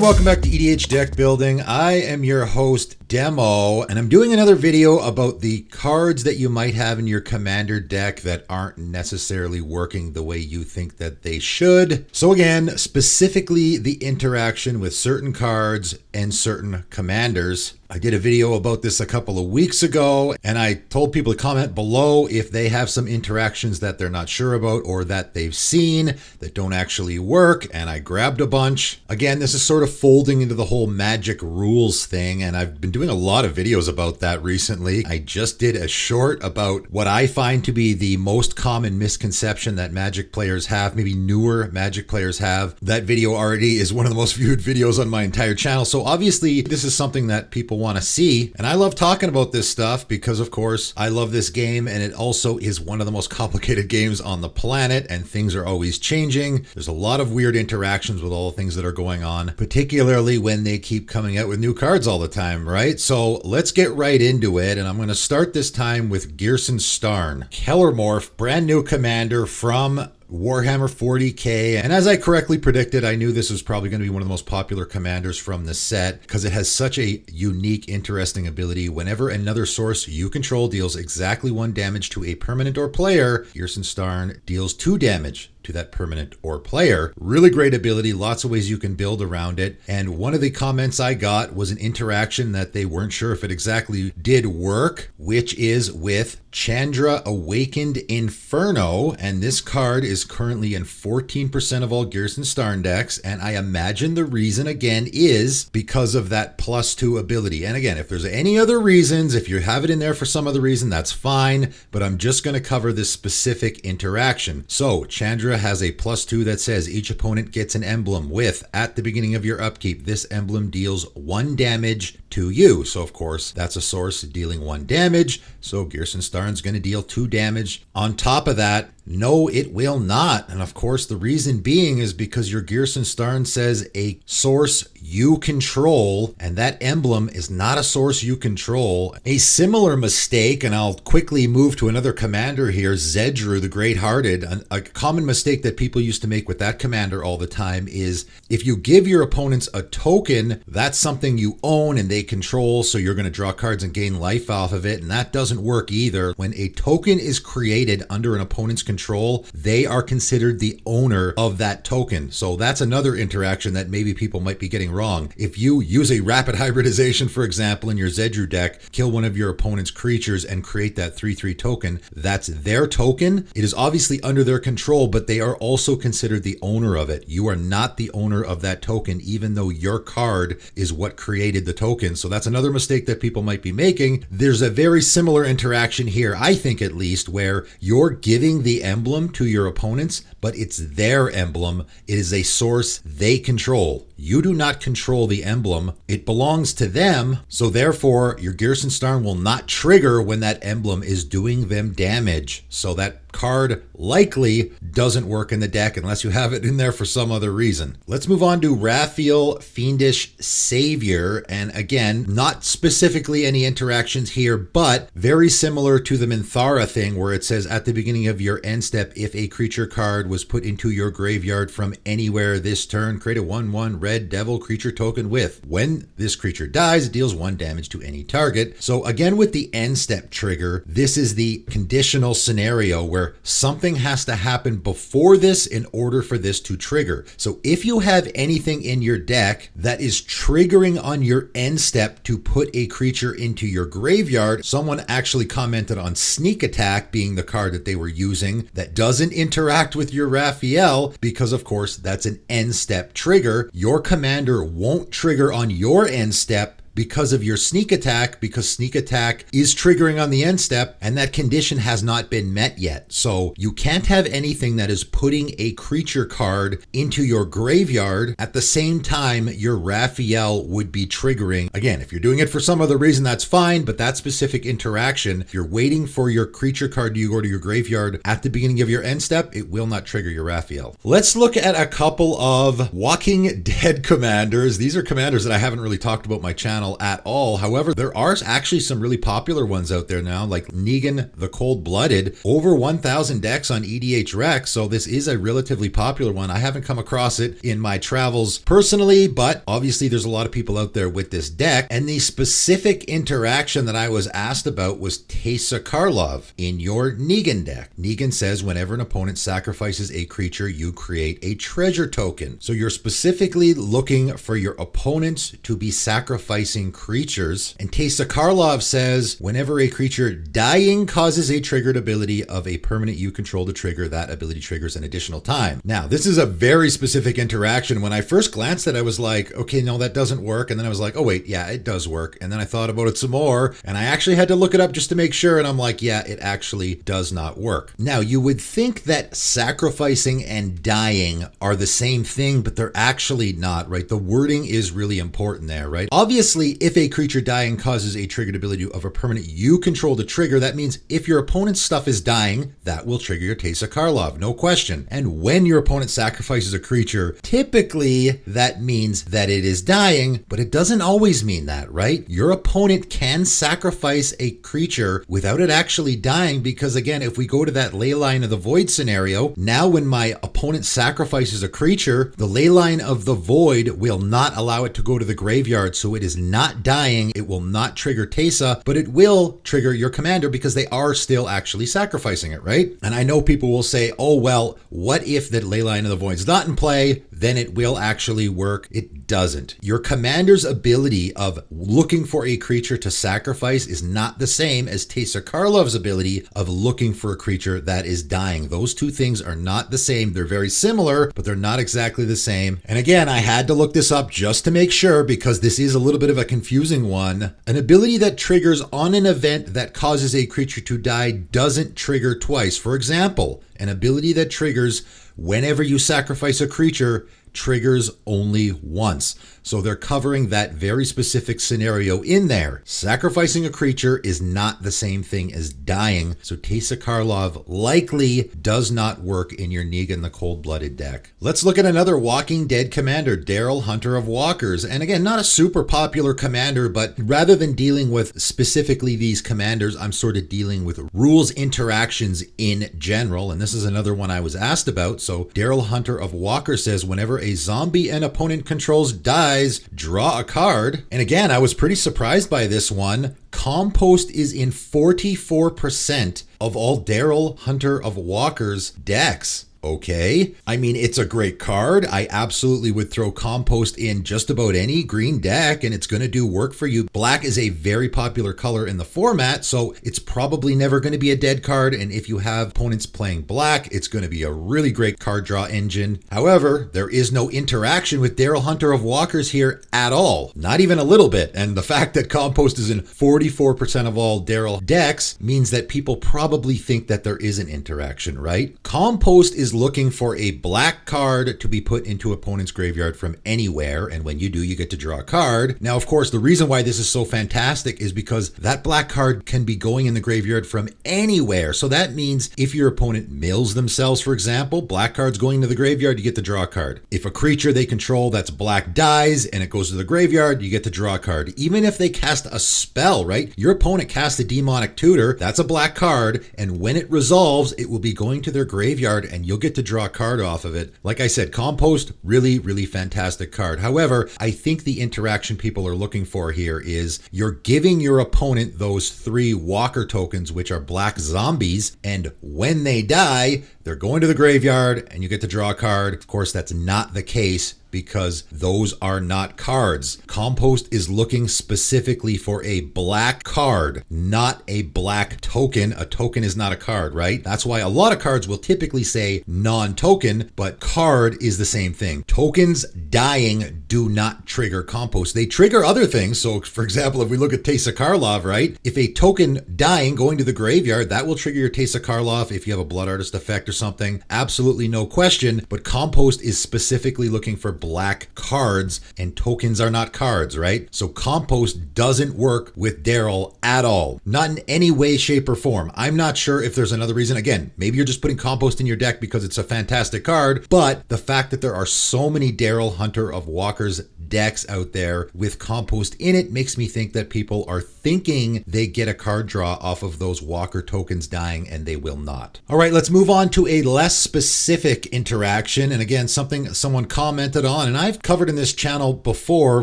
welcome back to EDH Deck Building. I am your host, Demo, and I'm doing another video about the cards that you might have in your commander deck that aren't necessarily working the way you think that they should. So again, specifically the interaction with certain cards and certain commanders. I did a video about this a couple of weeks ago, and I told people to comment below if they have some interactions that they're not sure about or that they've seen that don't actually work, and I grabbed a bunch. Again, this is sort of folding into the whole magic rules thing, and I've been doing a lot of videos about that recently. I just did a short about what I find to be the most common misconception that Magic players have, maybe newer Magic players have. That video already is one of the most viewed videos on my entire channel, so obviously this is something that people want to see, and I love talking about this stuff because of course I love this game, and it also is one of the most complicated games on the planet, and things are always changing. There's a lot of weird interactions with all the things that are going on, particularly when they keep coming out with new cards all the time, right? So let's get right into it, and I'm going to start this time with Gerson Starn, Kellermorph, brand new commander from Warhammer 40k, and as I correctly predicted, I knew this was probably going to be one of the most popular commanders from the set because it has such a unique, interesting ability. Whenever another source you control deals exactly 1 damage to a permanent or player, Gerson Starn deals 2 damage to that permanent or player. Really great ability, lots of ways you can build around it. And one of the comments I got was an interaction that they weren't sure if it exactly did work, which is with Chandra Awakened Inferno. And this card is currently in 14% of all Gerson Starn decks. And I imagine the reason again is because of that +2 ability. And again, if there's any other reasons, if you have it in there for some other reason, that's fine. But I'm just going to cover this specific interaction. So Chandra has a +2 that says each opponent gets an emblem with, at the beginning of your upkeep, this emblem deals 1 damage to you. So of course, that's a source dealing 1 damage. So Gerson Starn's going to deal 2 damage. On top of that, no, it will not. And of course, the reason being is because your Gerson Starn says a source you control, and that emblem is not a source you control. A similar mistake, and I'll quickly move to another commander here, Zedru the Great-Hearted. A common mistake that people used to make with that commander all the time is if you give your opponents a token, that's something you own and they control, so you're going to draw cards and gain life off of it, and that doesn't work either. When a token is created under an opponent's control, they are considered the owner of that token. So that's another interaction that maybe people might be getting wrong. If you use a rapid hybridization, for example, in your Zedru deck, kill one of your opponent's creatures and create that 3/3 token, that's their token. It is obviously under their control, but they are also considered the owner of it. You are not the owner of that token, even though your card is what created the token. So that's another mistake that people might be making. There's a very similar interaction here, I think at least, where you're giving the emblem to your opponents, but it's their emblem. It is a source they control. You do not control the emblem. It belongs to them. So therefore, your Gerson Starn will not trigger when that emblem is doing them damage. So that card likely doesn't work in the deck unless you have it in there for some other reason. Let's move on to Raphael, Fiendish Savior. And again, not specifically any interactions here, but very similar to the Minthara thing where it says at the beginning of your end step, if a creature card was put into your graveyard from anywhere this turn, create a 1/1 red devil creature token with. When this creature dies, it deals 1 damage to any target. So again, with the end step trigger, this is the conditional scenario where something has to happen before this in order for this to trigger. So if you have anything in your deck that is triggering on your end step to put a creature into your graveyard, someone actually commented on Sneak Attack being the card that they were using that doesn't interact with your Raphael because of course that's an end step trigger. Your commander won't trigger on your end step because of your Sneak Attack, because Sneak Attack is triggering on the end step and that condition has not been met yet. So you can't have anything that is putting a creature card into your graveyard at the same time your Raphael would be triggering. Again, if you're doing it for some other reason, that's fine, but that specific interaction, if you're waiting for your creature card to go to your graveyard at the beginning of your end step, it will not trigger your Raphael. Let's look at a couple of Walking Dead commanders. These are commanders that I haven't really talked about my channel channel at all. However, there are actually some really popular ones out there now, like Negan the Cold-Blooded, over 1,000 decks on EDH Rec, so this is a relatively popular one. I haven't come across it in my travels personally, but obviously there's a lot of people out there with this deck, and the specific interaction that I was asked about was Teysa Karlov in your Negan deck. Negan says whenever an opponent sacrifices a creature, you create a treasure token. So you're specifically looking for your opponents to be sacrificing creatures. And Teysa Karlov says whenever a creature dying causes a triggered ability of a permanent you control to trigger, that ability triggers an additional time. Now, this is a very specific interaction. When I first glanced at it, I was like, okay, no, that doesn't work. And then I was like, oh wait, yeah, it does work. And then I thought about it some more, and I actually had to look it up just to make sure. And I'm like, yeah, it actually does not work. Now, you would think that sacrificing and dying are the same thing, but they're actually not, right? The wording is really important there, right? Obviously, if a creature dying causes a triggered ability of a permanent you control to trigger, that means if your opponent's stuff is dying, that will trigger your Teysa Karlov, no question. And when your opponent sacrifices a creature, typically that means that it is dying, but it doesn't always mean that, right? Your opponent can sacrifice a creature without it actually dying, because again, if we go to that Leyline of the Void scenario, now when my opponent sacrifices a creature, the Leyline of the Void will not allow it to go to the graveyard, so it is not dying. It will not trigger Teysa, but it will trigger your commander because they are still actually sacrificing it, right? And I know people will say, oh, well, what if that Leyline of the Void is not in play? Then it will actually work. It doesn't. Your commander's ability of looking for a creature to sacrifice is not the same as Teysa Karlov's ability of looking for a creature that is dying. Those two things are not the same. They're very similar, but they're not exactly the same. And again, I had to look this up just to make sure, because this is a little bit of a confusing one. An ability that triggers on an event that causes a creature to die doesn't trigger twice. For example, an ability that triggers whenever you sacrifice a creature triggers only once. So they're covering that very specific scenario in there. Sacrificing a creature is not the same thing as dying. So Teysa Karlov likely does not work in your Negan the Cold-Blooded deck. Let's look at another Walking Dead commander, Daryl, Hunter of Walkers. And again, not a super popular commander, but rather than dealing with specifically these commanders, I'm sort of dealing with rules interactions in general. And this is another one I was asked about. So Daryl, Hunter of Walkers says whenever a zombie an opponent controls dies, draw a card. And again, I was pretty surprised by this one. Compost is in 44% of all Daryl, Hunter of Walkers decks. Okay. I mean, it's a great card. I absolutely would throw Compost in just about any green deck, and it's going to do work for you. Black is a very popular color in the format, so it's probably never going to be a dead card. And if you have opponents playing black, it's going to be a really great card draw engine. However, there is no interaction with Daryl, Hunter of Walkers here at all. Not even a little bit. And the fact that Compost is in 44% of all Daryl decks means that people probably think that there is an interaction, right? Compost is looking for a black card to be put into opponent's graveyard from anywhere, and when you do, you get to draw a card. Now, of course, the reason why this is so fantastic is because that black card can be going in the graveyard from anywhere. So that means if your opponent mills themselves, for example, black card's going to the graveyard, you get to draw a card. If a creature they control that's black dies and it goes to the graveyard, you get to draw a card. Even if they cast a spell, right? Your opponent casts a demonic tutor, that's a black card, and when it resolves, it will be going to their graveyard and you'll get to draw a card off of it. Like I said, Compost, really, really fantastic card. However, I think the interaction people are looking for here is you're giving your opponent those 3 walker tokens, which are black zombies, and when they die, they're going to the graveyard and you get to draw a card. Of course, that's not the case because those are not cards. Compost is looking specifically for a black card, not a black token. A token is not a card, right? That's why a lot of cards will typically say non-token, but card is the same thing. Tokens dying do not trigger Compost. They trigger other things. So for example, if we look at Teysa Karlov, right? If a token dying going to the graveyard, that will trigger your Teysa Karlov if you have a Blood Artist effect or something. Absolutely no question, but Compost is specifically looking for black cards, and tokens are not cards, right? So compost doesn't work with Daryl at all. Not in any way, shape, or form. I'm not sure if there's another reason. Again, maybe you're just putting compost in your deck because it's a fantastic card, but the fact that there are so many Daryl Hunter of Walkers decks out there with compost in it makes me think that people are thinking they get a card draw off of those Walker tokens dying, and they will not. All right, let's move on to a less specific interaction. And again, something someone commented on, and I've covered in this channel before,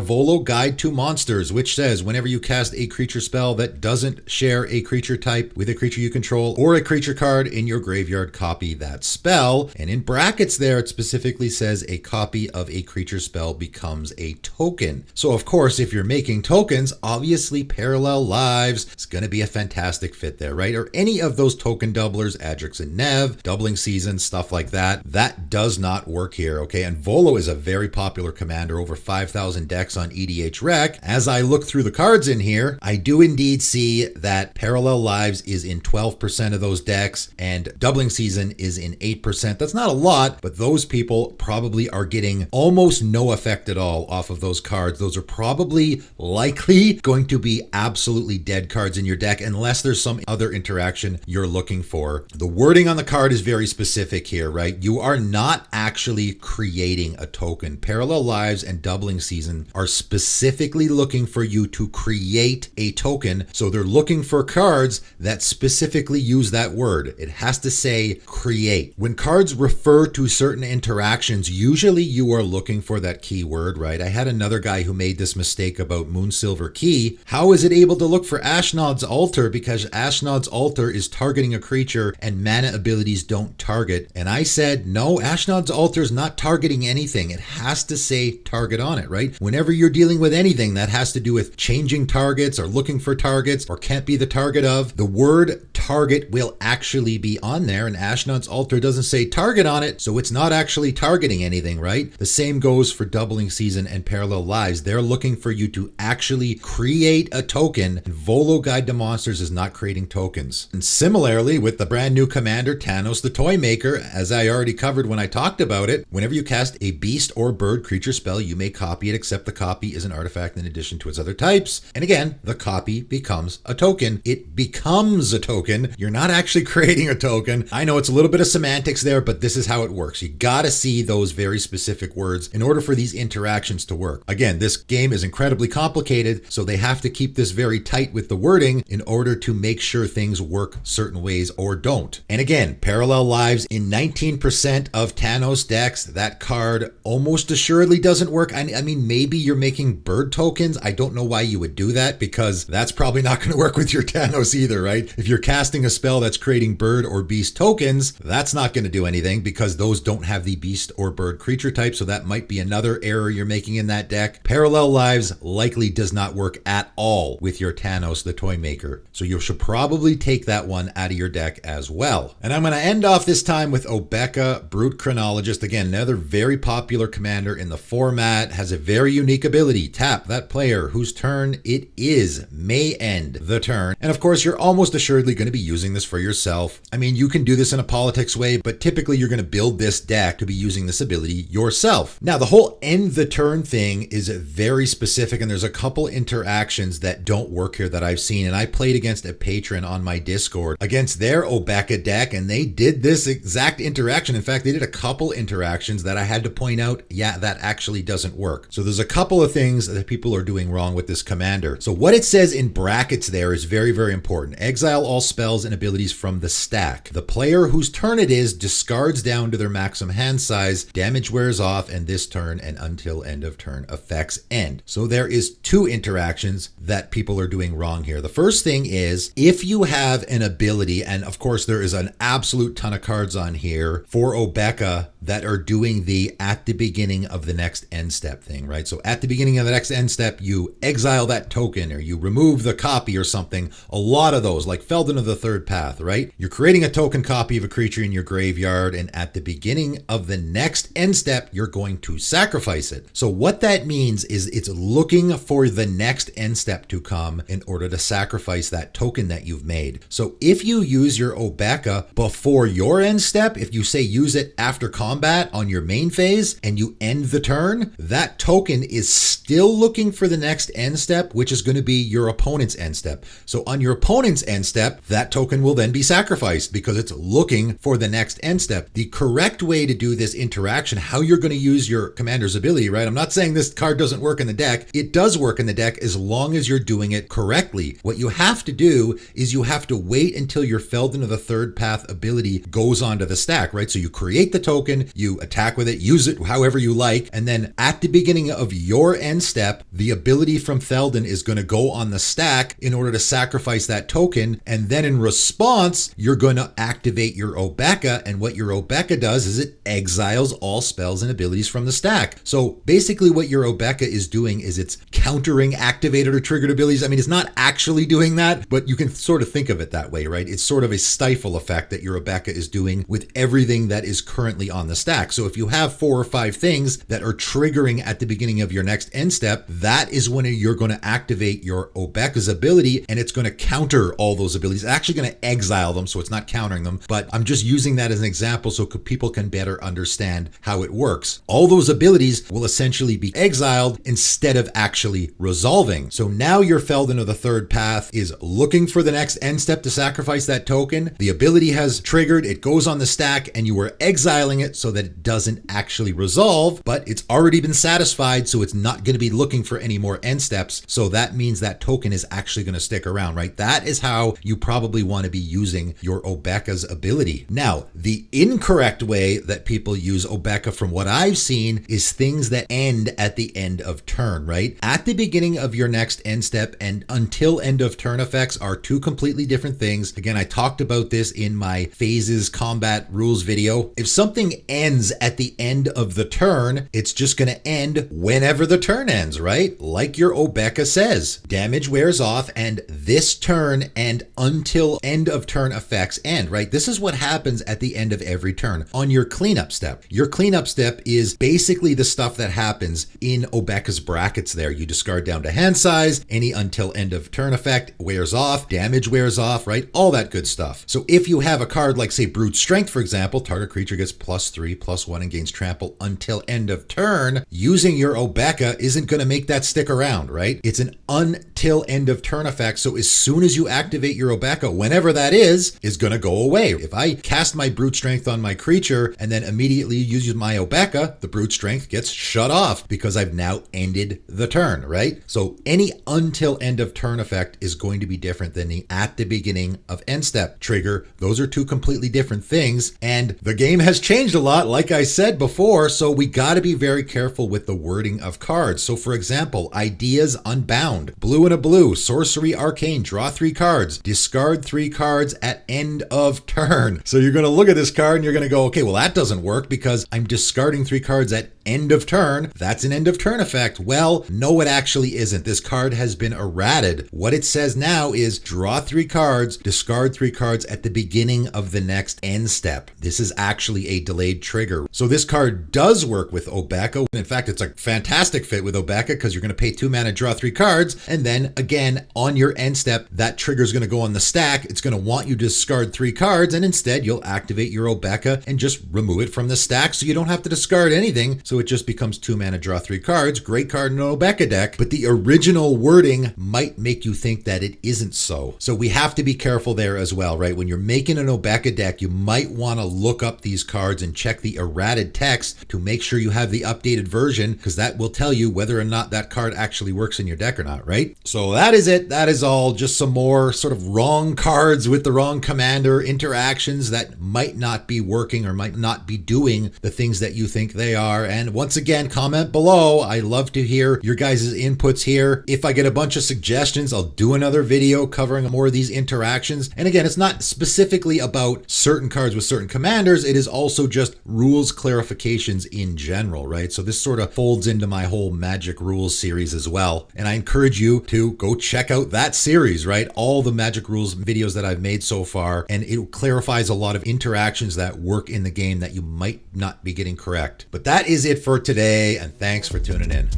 Volo Guide to Monsters, which says whenever you cast a creature spell that doesn't share a creature type with a creature you control or a creature card in your graveyard, copy that spell. And in brackets there, it specifically says a copy of a creature spell becomes a token. So of course, if you're making tokens, obviously Parallel Lives is going to be a fantastic fit there, right? Or any of those token doublers, Adrix and Nev, Doubling Season, stuff like that. That does not work here, okay? And Volo is a very popular commander, over 5,000 decks on EDH Rec. As I look through the cards in here, I do indeed see that Parallel Lives is in 12% of those decks and Doubling Season is in 8%. That's not a lot, but those people probably are getting almost no effect at all off of those cards. Those are probably likely going to be absolutely dead cards in your deck unless there's some other interaction you're looking for. The wording on the card is very specific here, right? You are not actually creating a token. Parallel Lives and Doubling Season are specifically looking for you to create a token. So they're looking for cards that specifically use that word. It has to say create. When cards refer to certain interactions, usually you are looking for that keyword, right? I had another guy who made this mistake about Moonsilver Key. How is it able to look for Ashnod's Altar? Because Ashnod's Altar is targeting a creature and mana abilities don't target. And I said, no, Ashnod's Altar is not targeting anything. It has to say target on it, right? Whenever you're dealing with anything that has to do with changing targets or looking for targets or can't be the target of, the word target will actually be on there, and Ashnod's Altar doesn't say target on it, so it's not actually targeting anything, right? The same goes for Doubling Season and Parallel Lives. They're looking for you to actually create a token, and Volo Guide to Monsters is not creating tokens. And similarly, with the brand new commander, Thanos the Toy Maker, as I already covered when I talked about it, whenever you cast a beast or bird creature spell, you may copy it, except the copy is an artifact in addition to its other types. And again, the copy becomes a token. It becomes a token. You're not actually creating a token. I know it's a little bit of semantics there, but this is how it works. You gotta see those very specific words in order for these interactions to work. Again, this game is incredibly complicated, so they have to keep this very tight with the wording in order to make sure things work certain ways or don't. And again, Parallel Lives in 19% of Thanos decks. That card almost assuredly doesn't work. I mean, maybe you're making bird tokens. I don't know why you would do that, because that's probably not going to work with your Thanos either, right? If you're casting a spell that's creating bird or beast tokens, that's not going to do anything because those don't have the beast or bird creature type, so that might be another error you're making in that deck. Parallel Lives likely does not work at all with your Thanos the Toy Maker, so you should probably take that one out of your deck as well. And I'm going to end off this time with Obeka, Brute Chronologist. Again, another very popular commander in the format, has a very unique ability. Tap that player whose turn it is may end the turn. And of course, you're almost assuredly going to be using this for yourself. I mean, you can do this in a politics way, but typically you're going to build this deck to be using this ability yourself. Now, the whole end the turn thing is very specific, and there's a couple interactions that don't work here that I've seen. And I played against a patron on my Discord against their Obeka deck, and they did this exact interaction. In fact, they did a couple interactions that I had to point out, yeah, that actually doesn't work. So there's a couple of things that people are doing wrong with this commander. So what it says in brackets there is very, very important. Exile all spells and abilities from the stack. The player whose turn it is discards down to their maximum hand size, damage wears off, and this turn and until end of turn effects end. So there is two interactions that people are doing wrong here. The first thing is, if you have an ability, and of course there is an absolute ton of cards on here for Obeka that are doing the at the beginning of the next end step thing, right? So at the beginning of the next end step, you exile that token or you remove the copy or something. A lot of those, like Felden of the Third Path, right? You're creating a token copy of a creature in your graveyard, and at the beginning of the next end step, you're going to sacrifice it. So what that means is it's looking for the next end step to come in order to sacrifice that token that you've made. So if you use your Obeka before your end step, if you say use it after combat, combat on your main phase and you end the turn, that token is still looking for the next end step, which is going to be your opponent's end step. So on your opponent's end step, that token will then be sacrificed because it's looking for the next end step. The correct way to do this interaction, how you're going to use your commander's ability, right? I'm not saying this card doesn't work in the deck. It does work in the deck as long as you're doing it correctly. What you have to do is you have to wait until your Feldon of the Third Path ability goes onto the stack, right? So you create the token, you attack with it, use it however you like, and then at the beginning of your end step, the ability from Feldon is going to go on the stack in order to sacrifice that token, and then in response, you're going to activate your Obeka, and what your Obeka does is it exiles all spells and abilities from the stack. So basically what your Obeka is doing is it's countering activated or triggered abilities. I mean, it's not actually doing that, but you can sort of think of it that way, right? It's sort of a stifle effect that your Obeka is doing with everything that is currently on the stack. So if you have 4 or 5 things that are triggering at the beginning of your next end step, that is when you're going to activate your Obeka's ability, and it's going to counter all those abilities. It's actually going to exile them, so it's not countering them, but I'm just using that as an example so people can better understand how it works. All those abilities will essentially be exiled instead of actually resolving. So now your Feldon of the Third Path is looking for the next end step to sacrifice that token. The ability has triggered, it goes on the stack, and you are exiling it so that it doesn't actually resolve, but it's already been satisfied, so it's not going to be looking for any more end steps. So that means that token is actually going to stick around, right? That is how you probably want to be using your Obeka's ability. Now, the incorrect way that people use Obeka from what I've seen is things that end at the end of turn, right? At the beginning of your next end step and until end of turn effects are 2 completely different things. Again, I talked about this in my phases combat rules video. If something ends at the end of the turn, it's just going to end whenever the turn ends, right? Like your Obeka says, damage wears off and this turn and until end of turn effects end, right? This is what happens at the end of every turn on your cleanup step. Your cleanup step is basically the stuff that happens in Obeka's brackets there. You discard down to hand size, any until end of turn effect wears off, damage wears off, right? All that good stuff. So if you have a card like say Brute Strength, for example, target creature gets +3/+1 and gains trample until end of turn, using your Obeka isn't going to make that stick around, right? It's an until end of turn effect. So as soon as you activate your Obeka, whenever that is going to go away. If I cast my Brute Strength on my creature and then immediately use my Obeka, the Brute Strength gets shut off because I've now ended the turn, right? So any until end of turn effect is going to be different than the at the beginning of end step trigger. Those are 2 completely different things, and the game has changed a lot, like I said before, so we got to be very careful with the wording of cards. So for example, Ideas Unbound, blue and a blue, sorcery arcane, draw 3 cards, discard 3 cards at end of turn. So you're going to look at this card and you're going to go, okay, well that doesn't work because I'm discarding 3 cards at end of turn. That's an end of turn effect. Well, no, it actually isn't. This card has been errated. What it says now is draw 3 cards, discard 3 cards at the beginning of the next end step. This is actually a delayed trigger. So this card does work with Obeka. In fact, it's a fantastic fit with Obeka because you're going to pay 2 mana, draw 3 cards, and then again on your end step, that trigger is going to go on the stack. It's going to want you to discard 3 cards, and instead you'll activate your Obeka and just remove it from the stack so you don't have to discard anything. So it just becomes 2 mana, draw 3 cards. Great card in an Obeka deck, but the original wording might make you think that it isn't so. So we have to be careful there as well, right? When you're making an Obeka deck, you might want to look up these cards and check the errated text to make sure you have the updated version, because that will tell you whether or not that card actually works in your deck or not, right? So that is it. That is all. Just some more sort of wrong cards with the wrong commander interactions that might not be working or might not be doing the things that you think they are. And once again, comment below. I love to hear your guys' inputs here. If I get a bunch of suggestions, I'll do another video covering more of these interactions. And again, it's not specifically about certain cards with certain commanders. It is also just rules clarifications in general, right? So this sort of folds into my whole Magic Rules series as well. And I encourage you to go check out that series, right? All the Magic Rules videos that I've made so far. And it clarifies a lot of interactions that work in the game that you might not be getting correct. But that is it for today, and thanks for tuning in.